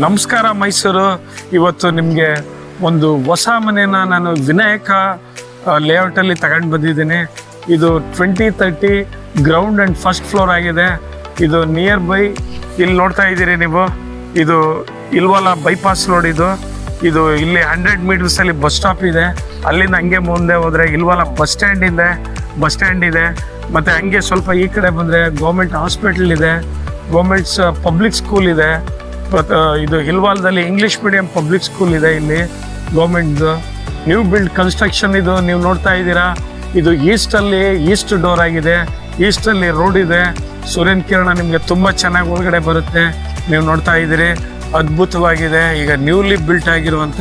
ನಮಸ್ಕಾರ ಮೈಸೂರು. ಇವತ್ತು ನಿಮಗೆ ಒಂದು ಹೊಸ ಮನೆನ ನಾನು ವಿನಾಯಕ ಲೇಔಟಲ್ಲಿ ತಗೊಂಡು ಬಂದಿದ್ದೀನಿ. ಇದು 2030 ಗ್ರೌಂಡ್ ಆ್ಯಂಡ್ ಫಸ್ಟ್ ಫ್ಲೋರ್ ಆಗಿದೆ. ಇದು ನಿಯರ್ ಬೈ ಇಲ್ಲಿ ನೋಡ್ತಾ ಇದ್ದೀರಿ ನೀವು, ಇದು ಇಲ್ವಾಲ ಬೈಪಾಸ್ ರೋಡ್. ಇದು ಇಲ್ಲಿ 100 ಮೀಟರ್ಸಲ್ಲಿ ಬಸ್ ಸ್ಟಾಪ್ ಇದೆ. ಅಲ್ಲಿಂದ ಹಂಗೆ ಮುಂದೆ ಹೋದರೆ ಇಲ್ವಾಲ ಬಸ್ ಸ್ಟ್ಯಾಂಡ್ ಇದೆ. ಮತ್ತು ಹಂಗೆ ಸ್ವಲ್ಪ ಈ ಕಡೆ ಬಂದರೆ ಗೌರ್ಮೆಂಟ್ ಹಾಸ್ಪಿಟಲ್ ಇದೆ, ಗೌರ್ಮೆಂಟ್ಸ್ ಪಬ್ಲಿಕ್ ಸ್ಕೂಲ್ ಇದೆ. ಮತ್ತು ಇದು ಹಿಲ್ವಾಲ್ದಲ್ಲಿ ಇಂಗ್ಲೀಷ್ ಮೀಡಿಯಂ ಪಬ್ಲಿಕ್ ಸ್ಕೂಲ್ ಇದೆ. ಇಲ್ಲಿ ಗೌರ್ಮೆಂಟ್ದು ನ್ಯೂ ಬಿಲ್ಡ್ ಕನ್ಸ್ಟ್ರಕ್ಷನ್ ಇದು ನೀವು ನೋಡ್ತಾ ಇದ್ದೀರಾ. ಇದು ಈಸ್ಟ್ ಡೋರ್ ಆಗಿದೆ. ಈಸ್ಟಲ್ಲಿ ರೋಡ್ ಇದೆ. ಸೂರ್ಯನ ಕಿರಣ ನಿಮಗೆ ತುಂಬ ಚೆನ್ನಾಗಿ ಒಳಗಡೆ ಬರುತ್ತೆ. ನೀವು ನೋಡ್ತಾ ಇದ್ದೀರಿ, ಅದ್ಭುತವಾಗಿದೆ. ಈಗ ನ್ಯೂಲಿ ಬಿಲ್ಟ್ ಆಗಿರುವಂಥ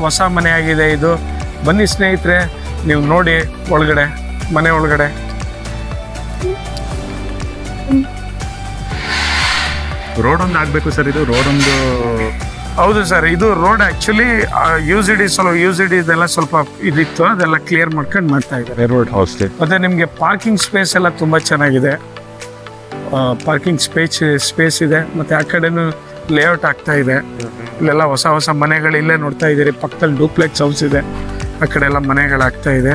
ಹೊಸ ಮನೆ ಆಗಿದೆ ಇದು. ಬನ್ನಿ ಸ್ನೇಹಿತರೆ, ನೀವು ನೋಡಿ ಮನೆ ಒಳಗಡೆ. ರೋಡ್ ಒಂದು ಆಗಬೇಕು ಸರ್. ಇದು ರೋಡ್ ಒಂದು ಹೌದು ಸರ್. ಇದು ರೋಡ್ ಆ್ಯಕ್ಚುಲಿ ಯುಸಿಡಿ ಇದೆಲ್ಲ ಸ್ವಲ್ಪ ಇದಿತ್ತು, ಅದೆಲ್ಲ ಕ್ಲಿಯರ್ ಮಾಡ್ಕೊಂಡು ಮಾಡ್ತಾ ಇದ್ದಾರೆ ರೋಡ್. ಮತ್ತು ನಿಮಗೆ ಪಾರ್ಕಿಂಗ್ ಸ್ಪೇಸ್ ಎಲ್ಲ ತುಂಬ ಚೆನ್ನಾಗಿದೆ. ಪಾರ್ಕಿಂಗ್ ಸ್ಪೇಸ್ ಇದೆ. ಮತ್ತು ಆ ಕಡೆನೂ ಲೇಔಟ್ ಆಗ್ತಾ ಇದೆ. ಇಲ್ಲೆಲ್ಲ ಹೊಸ ಮನೆಗಳು ಇಲ್ಲೇ ನೋಡ್ತಾ ಇದ್ದೀರಿ. ಪಕ್ಕದಲ್ಲಿ ಡೂಪ್ಲೆಕ್ಸ್ ಹೌಸ್ ಇದೆ. ಆ ಕಡೆ ಎಲ್ಲ ಮನೆಗಳಾಗ್ತಾ ಇದೆ.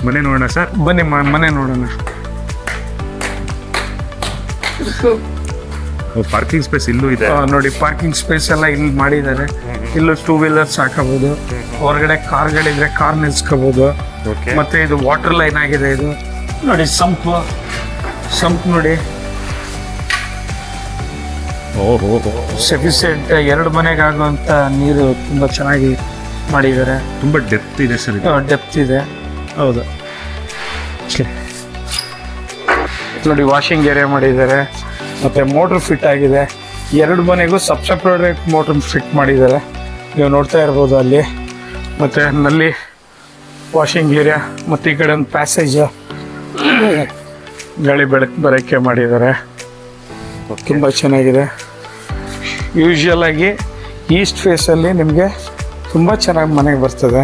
ಮನೆ ನೋಡೋಣ ಸರ್. ಬನ್ನಿ ಮನೆ ನೋಡೋಣ. ಪಾರ್ಕಿಂಗ್ ಸ್ಪೇಸ್ ಇಲ್ಲೂ ಇದೆ ನೋಡಿ. ಪಾರ್ಕಿಂಗ್ ಸ್ಪೇಸ್ ಎಲ್ಲ ಇಲ್ಲಿ ಮಾಡಿದ್ದಾರೆ. ಇಲ್ಲೂ 2 ವೀಲರ್ಸ್ ಹಾಕಬಹುದು. ಹೊರಗಡೆ ಕಾರ್ಗಳಿದ್ರೆ ಕಾರ್ ನಿಲ್ಸ್ಕೋಬಹುದು. ಮತ್ತೆ ಇದು ವಾಟರ್ ಲೈನ್ ಆಗಿದೆ. ಇದು ನೋಡಿ, ಸಂಪ್ ನೋಡಿ, ಸಫಿಸಿಯೆಂಟ್ 2 ಮನೆಗಾಗುವಂತ ನೀರು ತುಂಬಾ ಚೆನ್ನಾಗಿ ಮಾಡಿದ್ದಾರೆ. ತುಂಬಾ ಡೆಪ್ತ್ ಇದೆ ಸರ್. ಡೆಪ್ತ್ ಇದೆ, ಹೌದು. ನೋಡಿ, ವಾಷಿಂಗ್ ಏರಿಯಾ ಮಾಡಿದ್ದಾರೆ. ಮತ್ತೆ ಮೋಟ್ರ್ ಫಿಟ್ ಆಗಿದೆ. 2 ಮನೆಗೂ ಸಪ್ರೇಟ್ ಮೋಟ್ರ್ ಫಿಟ್ ಮಾಡಿದ್ದಾರೆ. ನೀವು ನೋಡ್ತಾ ಇರ್ಬೋದು ಅಲ್ಲಿ. ಮತ್ತೆ ನಲ್ಲಿ ವಾಷಿಂಗ್ ಏರಿಯಾ, ಮತ್ತು ಈ ಕಡೆ ಒಂದು ಪ್ಯಾಸೇಜ್, ಗಾಳಿ ಬೆಳಕು ಬರೋಕ್ಕೆ ಮಾಡಿದ್ದಾರೆ. ತುಂಬ ಚೆನ್ನಾಗಿದೆ. ಯೂಶುವಲ್ ಆಗಿ ಈಸ್ಟ್ ಫೇಸಲ್ಲಿ ನಿಮಗೆ ತುಂಬ ಚೆನ್ನಾಗಿ ಮನೆಗೆ ಬರ್ತದೆ.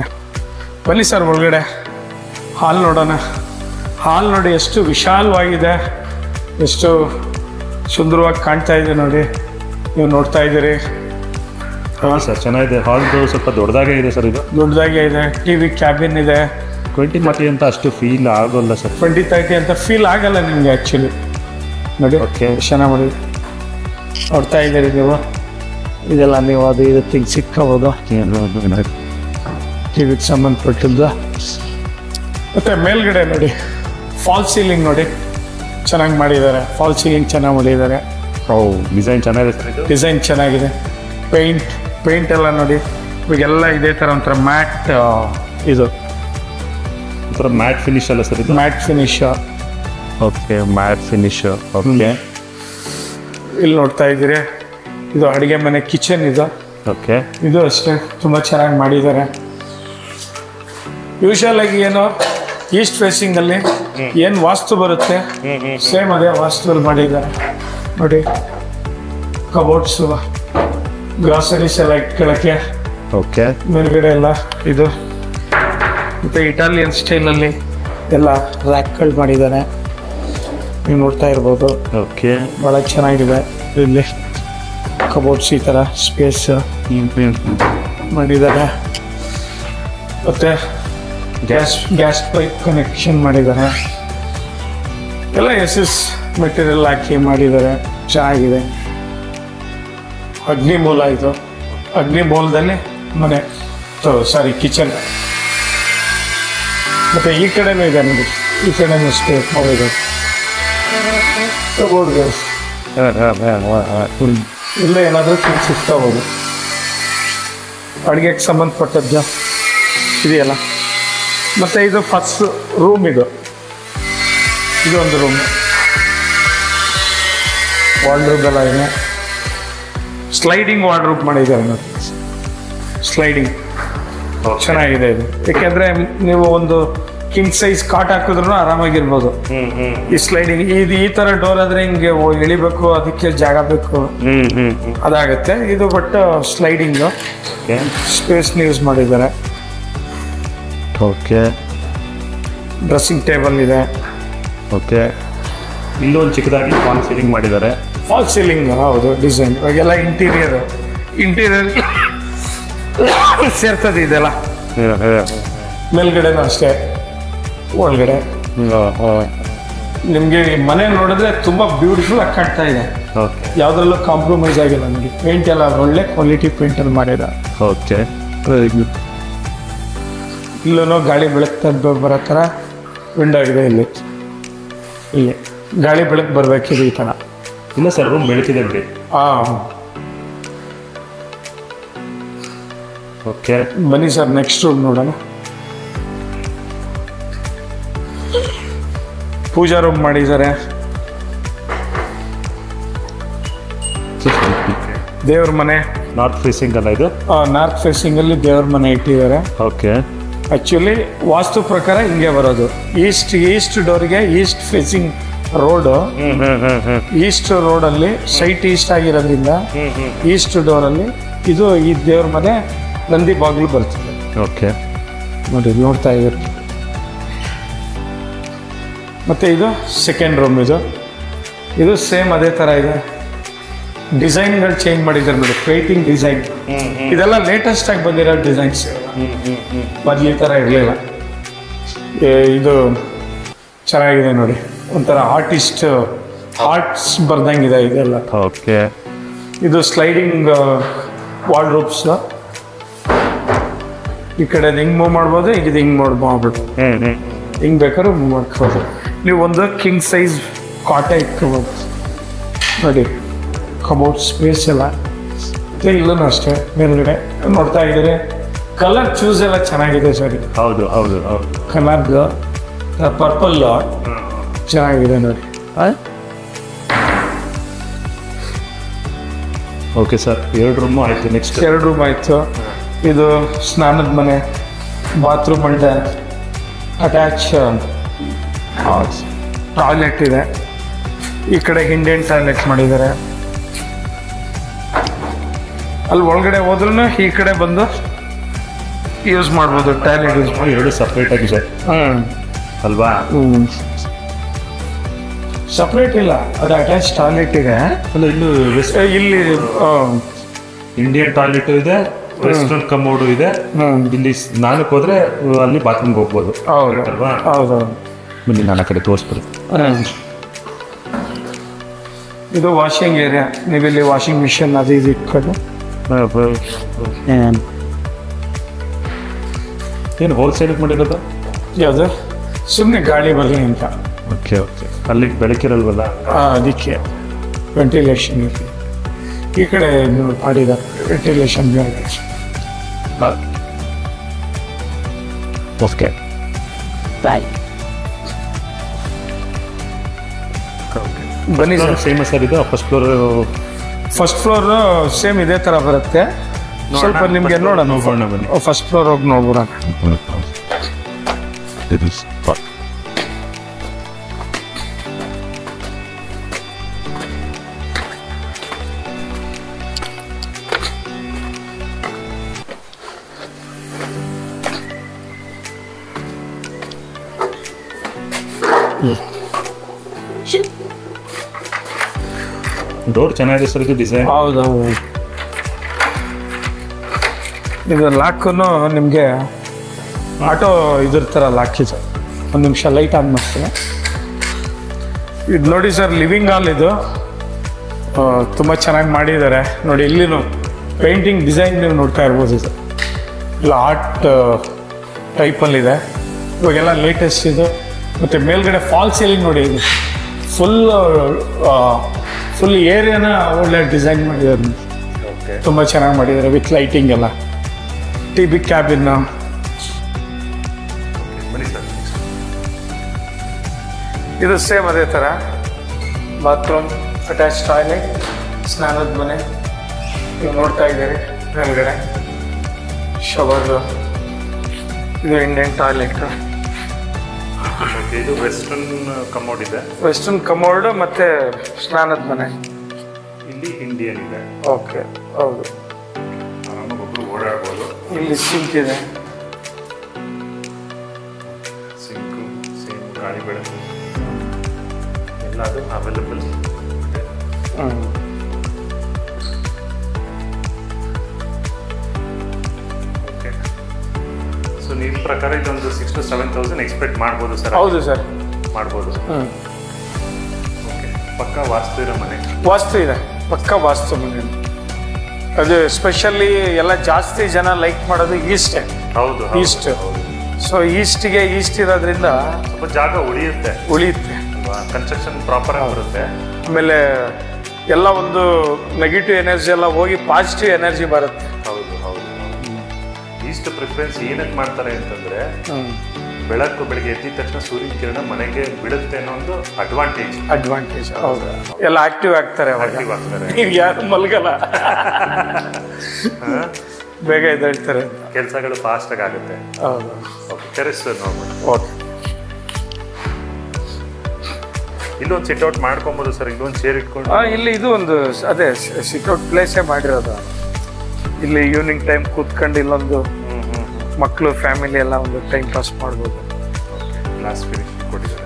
ಬನ್ನಿ ಸರ್ ಒಳಗಡೆ. ಹಾಲ್ ನೋಡೋಣ. ಹಾಲ್ ನೋಡಿ, ಎಷ್ಟು ವಿಶಾಲವಾಗಿದೆ, ಎಷ್ಟು ಸುಂದರವಾಗಿ ಕಾಣ್ತಾ ಇದೆ ನೋಡಿ. ನೀವು ನೋಡ್ತಾ ಇದ್ದೀರಿ. ಹಾಂ ಸರ್, ಚೆನ್ನಾಗಿದೆ. ಹಾಲ್ದು ಸ್ವಲ್ಪ ದೊಡ್ಡದಾಗೇ ಇದೆ ಸರ್. ಇದು ದೊಡ್ಡದಾಗೇ ಇದೆ. TV ಕ್ಯಾಬಿನ್ ಇದೆ. 2030 ಅಂತ ಅಷ್ಟು ಫೀಲ್ ಆಗೋಲ್ಲ ಸರ್. 2030 ಅಂತ ಫೀಲ್ ಆಗಲ್ಲ ನಿಮಗೆ ಆ್ಯಕ್ಚುಲಿ. ನೋಡಿ, ಚೆನ್ನಾಗಿ ಮಾಡಿ ನೋಡ್ತಾ ಇದ್ದೀರಿ ನೀವು. ಇದೆಲ್ಲ ನೀವು ಇದು ತಿಂಗ್ ಸಿಕ್ಕೋಬೋದು, ಟಿವಿಗೆ ಸಂಬಂಧಪಟ್ಟಿದ್ದು. ಮತ್ತು ಮೇಲ್ಗಡೆ ನೋಡಿ, ಫಾಲ್ ಸೀಲಿಂಗ್ ನೋಡಿ, ಚೆನ್ನಾಗಿ ಮಾಡಿದ್ದಾರೆ. ಫಾಲ್ ಸೀಲಿಂಗ್ ಚೆನ್ನಾಗಿ ಮಾಡಿದ್ದಾರೆ. ಡಿಸೈನ್ ಚೆನ್ನಾಗಿದೆ ಸರ್. ಇದು ಡಿಸೈನ್ ಚೆನ್ನಾಗಿದೆ. ಪೇಂಟ್ ಎಲ್ಲ ನೋಡಿ, ಇವಾಗೆಲ್ಲ ಇದೇ ಥರ ಒಂಥರ ಮ್ಯಾಟ್, ಇದು ಒಂಥರ ಮ್ಯಾಟ್ ಫಿನಿಶ್ ಅಲ್ಲ ಸರ್? ಇದು mat finish. Okay, mat finish. Okay, ಇಲ್ಲಿ ನೋಡ್ತಾ ಇದ್ದೀರಿ, ಇದು ಅಡುಗೆ ಮನೆ ಕಿಚನ್. ಇದು ಓಕೆ, ಇದು ಅಷ್ಟೇ ತುಂಬ ಚೆನ್ನಾಗಿ ಮಾಡಿದ್ದಾರೆ. ಯೂಶುವಲ್ ಆಗಿ ಏನು ಈಸ್ಟ್ ಫೇಸಿಂಗಲ್ಲಿ ಏನು ವಾಸ್ತು ಬರುತ್ತೆ, ಸೇಮ್ ಅದೇ ವಾಸ್ತುವಲ್ಲಿ ಮಾಡಿದ್ದಾರೆ ನೋಡಿ. ಕಬೋರ್ಡ್ಸು, ಗ್ರಾಸರೀಸ್ ಎಲ್ಲ ಇಟ್ಕೊಳ್ಳೋಕ್ಕೆ. ಓಕೆ, ಮೇಲ್ಗಡೆ ಎಲ್ಲ ಇದು. ಮತ್ತು ಇಟಾಲಿಯನ್ ಸ್ಟೈಲಲ್ಲಿ ಎಲ್ಲ ರ್ಯಾಕ್ಗಳು ಮಾಡಿದ್ದಾರೆ. ನೀವು ನೋಡ್ತಾ ಇರ್ಬೋದು. ಓಕೆ, ಭಾಳ ಚೆನ್ನಾಗಿದೆ. ಇಲ್ಲಿ ಕಬೋರ್ಡ್ಸ್ ಈ ಥರ ಸ್ಪೇಸ್ ಮಾಡಿದ್ದಾರೆ. ಮತ್ತು ಗ್ಯಾಸ್ ಪೈಪ್ ಕನೆಕ್ಷನ್ ಮಾಡಿದ್ದಾರೆ. ಎಲ್ಲ ಎಸ್ ಮೆಟೀರಿಯಲ್ ಹಾಕಿ ಮಾಡಿದ್ದಾರೆ. ಚೆನ್ನಾಗಿದೆ. ಅಗ್ನಿಮೂಲ ಇದು. ಅಗ್ನಿಮೂಲದಲ್ಲಿ ಮನೆ, ಸಾರಿ ಕಿಚನ್. ಮತ್ತು ಈ ಕಡೆನೂ ಇದೆ ನೋಡಿ, ಈ ಕಡೆನೂ ಸ್ಪೇಸ್ ಮಾಡಿದೆ. ಕಬೋರ್ಡ್ ಗ್ಯಾಸ್ ಇಲ್ಲೇ ಏನಾದರೂ ಥಿಂಗ್ಸ್ ಇಟ್ಕೋಬೋದು. ಅಡುಗೆಗೆ ಸಂಬಂಧಪಟ್ಟದ್ದು ಇದೆಯಲ್ಲ. ಮತ್ತು ಇದು ಫಸ್ಟ್ ರೂಮ್. ಇದೊಂದು ರೂಮ್. ವಾರ್ಡ್ರೋಬ್ ಎಲ್ಲ ಇದೆ. ಸ್ಲೈಡಿಂಗ್ ವಾರ್ಡ್ರೋಬ್ ಮಾಡಿದ್ದಾರೆ ನೋಡಿ. ಸ್ಲೈಡಿಂಗ್ ಚೆನ್ನಾಗಿದೆ ಇದು. ಏಕೆಂದರೆ ನೀವು ಒಂದು ಕಿಂಗ್ ಸೈಜ್ ಕಾಟ್ ಹಾಕಿದ್ರು ಆರಾಮಾಗಿರ್ಬೋದು. ಈ ಸ್ಲೈಡಿಂಗ್ ಈ ಥರ ಡೋರ್ ಆದರೆ ಹಿಂಗೆ ಇಳಿಬೇಕು, ಅದಕ್ಕೆ ಜಾಗ ಬೇಕು, ಅದಾಗತ್ತೆ ಇದು. ಬಟ್ ಸ್ಲೈಡಿಂಗು ಸ್ಪೇಸ್ನ ಯೂಸ್ ಮಾಡಿದ್ದಾರೆ. ಓಕೆ, ಡ್ರೆಸ್ಸಿಂಗ್ ಟೇಬಲ್ ಇದೆ. ಓಕೆ, ಇಲ್ಲೊಂದು ಚಿಕ್ಕದಾಗಿ ಫಾಲ್ ಸೀಲಿಂಗ್ ಮಾಡಿದ್ದಾರೆ. ಫಾಲ್ ಸೀಲಿಂಗ್ ಹೌದು ಡಿಸೈನ್. ಇವಾಗೆಲ್ಲ ಇಂಟೀರಿಯರ್ ಸೇರ್ತದೆ ಇದೆಲ್ಲ. ಮೇಲ್ಗಡೆನೂ ಅಷ್ಟೇ, ಒಳಗಡೆ ನಿಮಗೆ ಮನೆ ನೋಡಿದ್ರೆ ತುಂಬ ಬ್ಯೂಟಿಫುಲ್ ಆಗಿ ಕಾಣ್ತಾ ಇದೆ. ಓಕೆ, ಯಾವುದ್ರಲ್ಲೂ ಕಾಂಪ್ರಮೈಸ್ ಆಗಿಲ್ಲ. ನನಗೆ ಪೇಂಟ್ ಎಲ್ಲ ಒಳ್ಳೆ ಕ್ವಾಲಿಟಿ ಪೇಂಟಲ್ಲಿ ಮಾಡಿದ. ಓಕೆ, ಇಲ್ಲೂ ಗಾಳಿ ಬೆಳಕು ಬರೋ ಥರ ವಿಂಡೋ ಇದೆ. ಇಲ್ಲಿ ಗಾಳಿ ಬೆಳಕು ಬರಬೇಕಿದೆ ಈ ಥರ. ಇಲ್ಲ ಸರ್, ರೂಮ್ ಬೆಳಕಿದೆ ಬಿಡಿ. ಓಕೆ, ಬನ್ನಿ ಸರ್ ನೆಕ್ಸ್ಟ್ ರೂಮ್ ನೋಡೋಣ. ಪೂಜಾ ರೂಮ್ ಮಾಡಿದ್ದಾರೆ. ದೇವ್ರ ಮನೆ ನಾರ್ತ್ ಫೇಸಿಂಗ್ ಅಲ್ಲ ಇದು? ನಾರ್ತ್ ಫೇಸಿಂಗ್ ಅಲ್ಲಿ ದೇವ್ರ ಮನೆ ಇಟ್ಟಿದ್ದಾರೆ. ಓಕೆ, ಆಕ್ಚುಲಿ ವಾಸ್ತು ಪ್ರಕಾರ ಹಿಂಗೆ ಬರೋದು. ಈಸ್ಟ್ ಡೋರ್ಗೆ ಈಸ್ಟ್ ಫೇಸಿಂಗ್ ರೋಡು. ಈಸ್ಟ್ ರೋಡಲ್ಲಿ ಸೈಟ್ ಈಸ್ಟ್ ಆಗಿರೋದ್ರಿಂದ ಈಸ್ಟ್ ಡೋರಲ್ಲಿ ಇದು ಈ ದೇವ್ರ ಮನೆ ನಂದಿ ಬಾಗಿಲು ಬರ್ತದೆ. ಓಕೆ, ನೋಡಿ ನೋಡ್ತಾ ಇದ್ದಾರೆ. ಮತ್ತು ಇದು ಸೆಕೆಂಡ್ ರೂಮ್. ಇದು ಸೇಮ್ ಅದೇ ಥರ ಇದೆ. ಡಿಸೈನ್ಗಳು ಚೇಂಜ್ ಮಾಡಿದ್ದಾರೆ ನೋಡಿ, ಪೇಂಟಿಂಗ್ ಡಿಸೈನ್. ಇದೆಲ್ಲ ಲೇಟೆಸ್ಟ್ ಆಗಿ ಬಂದಿರೋ ಡಿಸೈನ್ಸ್. ಮೊದಲು ಈ ಥರ ಇರಲಿಲ್ಲ. ಇದು ಚೆನ್ನಾಗಿದೆ ನೋಡಿ, ಒಂಥರ ಆರ್ಟ್ಸ್ ಬರ್ದಂಗಿದೆ ಇದೆಲ್ಲ. ಓಕೆ, ಇದು ಸ್ಲೈಡಿಂಗ್ ವಾರ್ಡ್ರೋಬ್ಸ್. ಈ ಕಡೆ ಹಿಂಗೆ ಮೂವ್ ಮಾಡ್ಬೋದು, ಈಗ ಹಿಂಗೆ ಮಾಡ್ಬಿಟ್ಟು ಹಿಂಗೆ ಬೇಕಾದ್ರೂ ಮೂವ್ ಮಾಡ್ಕೋಬೋದು. ನೀವು ಒಂದು ಕಿಂಗ್ ಸೈಜ್ ಕಾಟ ಇಟ್ಕೋಬೋದು ನೋಡಿ. ಕಬೋರ್ಡ್ ಸ್ಪೇಸ್ ಎಲ್ಲ ಮತ್ತು ಇಲ್ಲೂ ಅಷ್ಟೇ. ಮೇಲ್ಗಡೆ ನೋಡ್ತಾ ಇದ್ದಾರೆ. ಕಲರ್ ಚೂಸ್ ಎಲ್ಲ ಚೆನ್ನಾಗಿದೆ ಸರ್. ಹೌದು ಹೌದು ಹೌದು, ಕಲರ್ದು ಪರ್ಪಲ್ ಚೆನ್ನಾಗಿದೆ ನೋಡಿ. ಓಕೆ ಸರ್, 2 ರೂಮು ಆಯಿತು. ನೆಕ್ಸ್ಟ್ 2 ರೂಮ್ ಆಯಿತು. ಇದು ಸ್ನಾನದ ಮನೆ, ಬಾತ್ರೂಮ್ ಅಂಡ್ ಅಟ್ಯಾಚ್ ಟಾಯ್ಲೆಟ್ ಇದೆ. ಈ ಕಡೆ ಇಂಡಿಯನ್ ಟಾಯ್ಲೆಟ್ ಮಾಡಿದ್ದಾರೆ. ಅಲ್ಲಿ ಒಳಗಡೆ ಹೋದ್ರೂ ಈ ಕಡೆ ಬಂದು ಯೂಸ್ ಮಾಡ್ಬೋದು, ಟಾಯ್ಲೆಟ್ ಯೂಸ್ ಮಾಡಿ. 2 ಸಪ್ರೇಟ್ ಆಗಿದೆ ಅಲ್ವಾ? ಸಪ್ರೇಟ್ ಇಲ್ಲ, ಅದು ಅಟ್ಯಾಚ್ ಟಾಯ್ಲೆಟ್ ಇದೆ. ಅಲ್ಲ, ಇಲ್ಲೂ ಇಲ್ಲಿ ಇಂಡಿಯನ್ ಟಾಯ್ಲೆಟ್ ಇದೆ, ವೆಸ್ಟರ್ನ್ ಕಮೋಡು ಇದೆ. ಇಲ್ಲಿ ಸ್ನಾನಕ್ಕೆ ಹೋದ್ರೆ ಅಲ್ಲಿ ಬಾತ್ರೂಮ್ಗೆ ಹೋಗ್ಬೋದು. ಹೌದು ಅಲ್ವಾ? ಹೌದು. ಬನ್ನಿ, ನಾನು ಆ ಕಡೆ ತೋರಿಸ್ಬಿಡಿ. ಇದು ವಾಷಿಂಗ್ ಏರಿಯಾ. ನೀವಿಲ್ಲಿ ವಾಷಿಂಗ್ ಮಿಷಿನ್ ಅದು ಇದು ಇಟ್ಕೊಂಡು. ಏನು ಹೋಲ್ಸೇಲಿಗೆ ಮಾಡಿರೋದು? ಯಾವುದು? ಸುಮ್ಮನೆ ಗಾಳಿ ಬರಲಿ ಅಂತ. ಓಕೆ ಓಕೆ, ಅಲ್ಲಿ ಬೆಳಕಿರಲ್ವಲ್ಲ, ಅದಕ್ಕೆ ವೆಂಟಿಲೇಷನ್ ಇರಲಿ. ಈ ಕಡೆ ಮಾಡಿದ್ದಾರೆ ವೆಂಟಿಲೇಷನ್. ಓಕೆ, ಬನ್ನಿ ಸರ್. ಸೇಮ್ ಸರ್ ಇದು ಫಸ್ಟ್ ಫ್ಲೋರ್ ಸೇಮ್ ಇದೇ ಥರ ಬರುತ್ತೆ. ಸ್ವಲ್ಪ ನಿಮಗೆ ನೋಡೋಣ. ಬನ್ನಿ, ಫಸ್ಟ್ ಫ್ಲೋರ್ ಹೋಗಿ ನೋಡ್ಬಿಡೋಣ. ಡೋರ್ ಚೆನ್ನಾಗಿದೆ ಸರ್, ಇದು ಡಿಸೈನ್. ಹೌದೌದು. ಇದು ಲಾಕು ನಿಮಗೆ ಆಟೋ ಇದ್ರ ಥರ ಲಾಕ್ ಇದೆ. ಒಂದು ನಿಮಿಷ ಲೈಟ್ ಆನ್ ಮಾಡ್ತೀನಿ. ಇದು ನೋಡಿ ಸರ್, ಲಿವಿಂಗ್ ಹಾಲ್. ಇದು ತುಂಬ ಚೆನ್ನಾಗಿ ಮಾಡಿದ್ದಾರೆ ನೋಡಿ. ಇಲ್ಲಿನೂ ಪೇಂಟಿಂಗ್ ಡಿಸೈನ್ ನೀವು ನೋಡ್ತಾ ಇರ್ಬೋದು. ಇದು ಇಲ್ಲ ಆರ್ಟ್ ಟೈಪಲ್ಲಿದೆ. ಇವಾಗೆಲ್ಲ ಲೇಟೆಸ್ಟ್ ಇದು. ಮತ್ತು ಮೇಲ್ಗಡೆ ಫಾಲ್ ಸೀಲಿಂಗ್ ನೋಡಿ. ಇದು ಫುಲ್ ಏರಿಯಾನ ಒಳ್ಳೆ ಡಿಸೈನ್ ಮಾಡಿದ್ದಾರೆ. ತುಂಬ ಚೆನ್ನಾಗಿ ಮಾಡಿದ್ದಾರೆ ವಿತ್ ಲೈಟಿಂಗ್ ಎಲ್ಲ. TV cabin. ಇದು ಸೇಮ್ ಅದೇ ಥರ ಬಾತ್ರೂಮ್, ಅಟ್ಯಾಚ್ ಟಾಯ್ಲೆಟ್, ಸ್ನಾನದ ಮನೆ. ನೀವು ನೋಡ್ತಾ ಇದ್ದೀರಿ ಮೇಲ್ಗಡೆ ಶವರ್. ಇದು ಇಂಡಿಯನ್ ಟಾಯ್ಲೆಟ್. ಇದು ವೆಸ್ಟರ್ನ್ ಕಮೋಡ್ ಇದೆ. ವೆಸ್ಟರ್ನ್ ಕಮೋಡ್ ಮತ್ತು ಸ್ನಾನದ ಮನೆ. ಇಲ್ಲಿ ಇಂಡಿಯನ್ ಇದೆ. ಓಕೆ, ಹೌದು. ಆರಾಮಾಗಿ ಓಡಾಡ್ಬೋದು. ಇಲ್ಲಿ ಸಿಂಕ್ ಇದೆ. ಸಿಂಕು ಸೇಮ್ ಗಾಳಿ ಬೆಳಕು ಎಲ್ಲ ಅದು ಅವೈಲೇಬಲ್. ಓಕೆ, ಸೊ ನಿಮ್ಮ ಪ್ರಕಾರ ಇದೊಂದು 6,000 to 7,000 ಎಕ್ಸ್ಪೆಕ್ಟ್ ಮಾಡ್ಬೋದು ಸರ್? ಹೌದು ಸರ್, ಮಾಡ್ಬೋದು. ಓಕೆ, ಪಕ್ಕ ವಾಸ್ತು ಇರೋ ಮನೆ? ವಾಸ್ತು ಇದೆ, ಪಕ್ಕ ವಾಸ್ತು ಮನೆ. ಅದು ಎಸ್ಪೆಷಲಿ ಎಲ್ಲ ಜಾಸ್ತಿ ಜನ ಲೈಕ್ ಮಾಡೋದು ಈಸ್ಟೇ. ಹೌದು, ಈಸ್ಟ್. ಸೊ ಈಸ್ಟಿಗೆ ಈಸ್ಟ್ ಇರೋದ್ರಿಂದ ಸ್ವಲ್ಪ ಜಾಗ ಉಳಿಯುತ್ತೆ. ಕನ್ಸ್ಟ್ರಕ್ಷನ್ ಪ್ರಾಪರ್ ಬರುತ್ತೆ. ಆಮೇಲೆ ಎಲ್ಲ ಒಂದು ನೆಗೆಟಿವ್ ಎನರ್ಜಿ ಎಲ್ಲ ಹೋಗಿ ಪಾಸಿಟಿವ್ ಎನರ್ಜಿ ಬರುತ್ತೆ. ಹೌದು ಹೌದು. ಈಸ್ಟ್ ಪ್ರಿಫರೆನ್ಸ್ ಏನಕ್ಕೆ ಮಾಡ್ತಾರೆ ಅಂತಂದ್ರೆ, ಬೆಳಗ್ಗೆ ಎದ್ದ ತಕ್ಷಣ ಸೂರ್ಯನ ಕಿರಣ ಮನೆಗೆ ಬೀಳುತ್ತೆ ಅನ್ನೋ ಒಂದು ಅಡ್ವಾಂಟೇಜ್. ಹೌದು, ಎಲ್ಲ ಆಕ್ಟಿವ್ ಆಗ್ತಾರೆ. ನೀವು ಯಾರು ಮಲ್ಗಲ್ಲ, ಬೇಗ ಎದ್ದೇಳ್ತಾರೆ, ಕೆಲಸಗಳು ಫಾಸ್ಟ್ ಆಗುತ್ತೆ. ಹೌದು. ಟೆರೆಸ್ ನೋಡ್ಬೋದು. ಓಕೆ, ಇಲ್ಲೊಂದು ಸಿಟ್ಔಟ್ ಮಾಡ್ಕೊಬೋದು ಸರ್. ಇಲ್ಲೊಂದು ಚೇರ್ ಇಟ್ಕೊಂಡು ಇಲ್ಲಿ ಇದು ಒಂದು ಅದೇ ಸಿಟ್ಔಟ್ ಪ್ಲೇಸೇ ಮಾಡಿರೋದು. ಇಲ್ಲಿ ಈವ್ನಿಂಗ್ ಟೈಮ್ ಕೂತ್ಕೊಂಡು ಇಲ್ಲೊಂದು ಮಕ್ಕಳು ಫ್ಯಾಮಿಲಿ ಎಲ್ಲ ಒಂದು ಟೈಮ್ ಪಾಸ್ ಮಾಡ್ಬೋದು. ಗ್ಲಾಸ್ ಫಿನಿಶ್ ಕೊಟ್ಟಿದ್ದಾರೆ.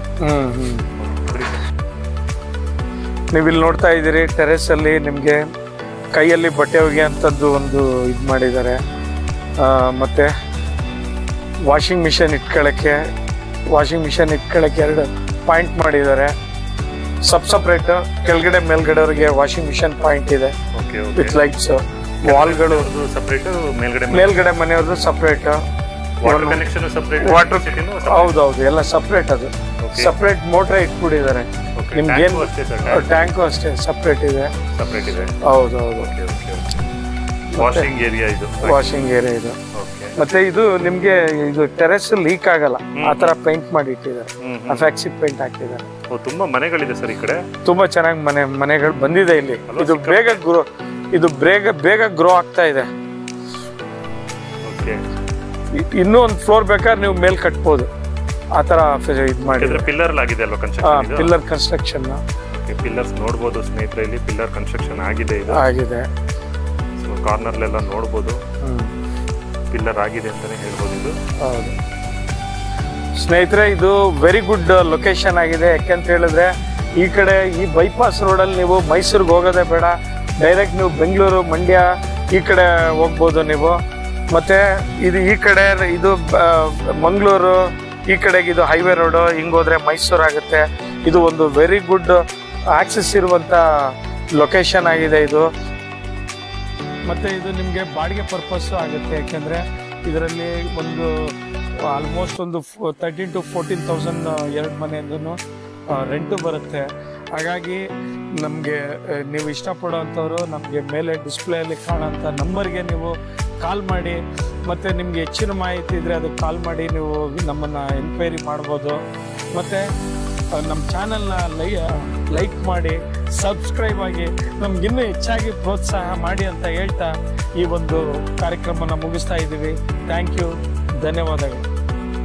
ನೀವು ಇಲ್ಲಿ ನೋಡ್ತಾ ಇದ್ದೀರಿ, ಟೆರೆಸಲ್ಲಿ ನಿಮಗೆ ಕೈಯಲ್ಲಿ ಬಟ್ಟೆ ಒಗೆಯುವಂಥದ್ದು ಒಂದು ಇದು ಮಾಡಿದ್ದಾರೆ. ಮತ್ತು ವಾಷಿಂಗ್ ಮಿಷನ್ ಇಟ್ಕೊಳ್ಳೋಕ್ಕೆ 2 ಪಾಯಿಂಟ್ ಮಾಡಿದ್ದಾರೆ. ಸಪ್ರೇಟ್ ಕೆಳಗಡೆ ಮೇಲ್ಗಡೆವರೆಗೆ ವಾಷಿಂಗ್ ಮಿಷನ್ ಪಾಯಿಂಟ್ ಇದೆ ವಿತ್ ಲೈಟ್ಸ್. ವಾಲ್ಗಳು ಸಪ್ರೇಟ್, ಮೇಲ್ಗಡೆ ಮನೆಯವ್ರದ್ದು ಸಪ್ರೇಟ್, ವಾಟರ್. ಹೌದೌದು, ಎಲ್ಲ ಸಪ್ರೇಟ್. ಅದು ಸಪ್ರೇಟ್ ಮೋಟ್ರೇ ಇಟ್ಬಿಟ್ಟಿದ್ದಾರೆ. ನಿಮ್ಗೇನು ಟ್ಯಾಂಕು ಅಷ್ಟೇ ಸಪ್ರೇಟ್ ಇದೆ. ಹೌದೌದು. ವಾಷಿಂಗ್ ಏರಿಯಾ ಇದು. ಮತ್ತೆ ಇದು ನಿಮ್ಗೆ ಇದು ಟೆರೆಸ್ ಲೀಕ್ ಆಗಲ್ಲ, ಆತರ ಪೇಂಟ್ ಮಾಡಿ ಇಟ್ಟಿದ್ದಾರೆ. ಅಫ್ಯಾಕ್ಸಿ ಪೇಂಟ್ ಹಾಕಿದ್ದಾರೆ. ತುಂಬಾ ಮನೆಗಳಿದೆ ಸರ್ ಈ ಕಡೆ, ತುಂಬಾ ಚೆನ್ನಾಗಿ ಮನೆಗಳು ಬಂದಿದೆ ಇಲ್ಲಿ. ಇದು ಬೇಗ ಗ್ರೋ ಆಗ್ತಾ ಇದೆ. ಇನ್ನೂ ಒಂದು ಫ್ಲೋರ್ ಬೇಕಾದ್ರೆ ನೀವು ಮೇಲ್ ಕಟ್ಬೋದು, ಆತರ ಇದು ಮಾಡಿ. ಪಿಲ್ಲರ್ ಆಗಿದೆ ಅಲ್ವಾ ಕನ್ಸ್ಟ್ರಕ್ಷನ್? Pillar construction. ಪಿಲ್ಲರ್ಸ್ ನೋಡ್ಬೋದು ಸ್ನೇಹಿತರೆ, ಇಲ್ಲಿ ಪಿಲ್ಲರ್ ಕನ್ಸ್ಟ್ರಕ್ಷನ್ ಆಗಿದೆ. ಕಾರ್ನರ್ಲೆಲ್ಲ ನೋಡ್ಬೋದು, ಪಿಲ್ಲರ್ ಆಗಿದೆ ಅಂತಾನೆ ಹೇಳ್ಬೋದು ಇದು. ಹೌದು ಸ್ನೇಹಿತರೆ, ಇದು ವೆರಿ ಗುಡ್ ಲೊಕೇಶನ್ ಆಗಿದೆ. ಯಾಕೆಂತ ಹೇಳಿದ್ರೆ ಈ ಕಡೆ ಈ ಬೈಪಾಸ್ ರೋಡಲ್ಲಿ ನೀವು ಮೈಸೂರಿಗೆ ಹೋಗೋದೇ ಬೇಡ, ಡೈರೆಕ್ಟ್ ನೀವು ಬೆಂಗಳೂರು, ಮಂಡ್ಯ ಈ ಕಡೆ ಹೋಗ್ಬೋದು ನೀವು. ಮತ್ತೆ ಇದು ಈ ಕಡೆ ಇದು ಮಂಗಳೂರು ಈ ಕಡೆಗೆ ಇದು ಹೈವೇ ರೋಡು, ಹಿಂಗೋದ್ರೆ ಮೈಸೂರು ಆಗುತ್ತೆ. ಇದು ಒಂದು ವೆರಿ ಗುಡ್ ಆಕ್ಸೆಸ್ ಇರುವಂಥ ಲೊಕೇಶನ್ ಆಗಿದೆ ಇದು. ಮತ್ತು ಇದು ನಿಮಗೆ ಬಾಡಿಗೆ ಪರ್ಪಸ್ಸು ಆಗುತ್ತೆ. ಯಾಕೆಂದರೆ ಇದರಲ್ಲಿ ಒಂದು ಆಲ್ಮೋಸ್ಟ್ ಒಂದು 13,000 to 14,000 2 ಮನೆಯಿಂದೂ ರೆಂಟು ಬರುತ್ತೆ. ಹಾಗಾಗಿ ನಮಗೆ ನೀವು ಇಷ್ಟಪಡೋವಂಥವ್ರು ನಮಗೆ ಮೇಲೆ ಡಿಸ್ಪ್ಲೇಯಲ್ಲಿ ಕಾಣೋಂಥ ನಂಬರ್ಗೆ ನೀವು ಕಾಲ್ ಮಾಡಿ, ಮತ್ತು ನಿಮಗೆ ಹೆಚ್ಚಿನ ಮಾಹಿತಿ ಇದ್ದರೆ ಅದಕ್ಕೆ ಕಾಲ್ ಮಾಡಿ ನೀವು ನಮ್ಮನ್ನು ಎನ್ಕ್ವೈರಿ ಮಾಡ್ಬೋದು. ಮತ್ತು ನಮ್ಮ ಚಾನಲ್ನ ಲೈಕ್ ಮಾಡಿ, ಸಬ್ಸ್ಕ್ರೈಬ್ ಆಗಿ ನಮಗಿನ್ನೂ ಹೆಚ್ಚಾಗಿ ಪ್ರೋತ್ಸಾಹ ಮಾಡಿ ಅಂತ ಹೇಳ್ತಾ ಈ ಒಂದು ಕಾರ್ಯಕ್ರಮನ ಮುಗಿಸ್ತಾ ಇದ್ದೀವಿ. ಥ್ಯಾಂಕ್ ಯು, ಧನ್ಯವಾದಗಳು.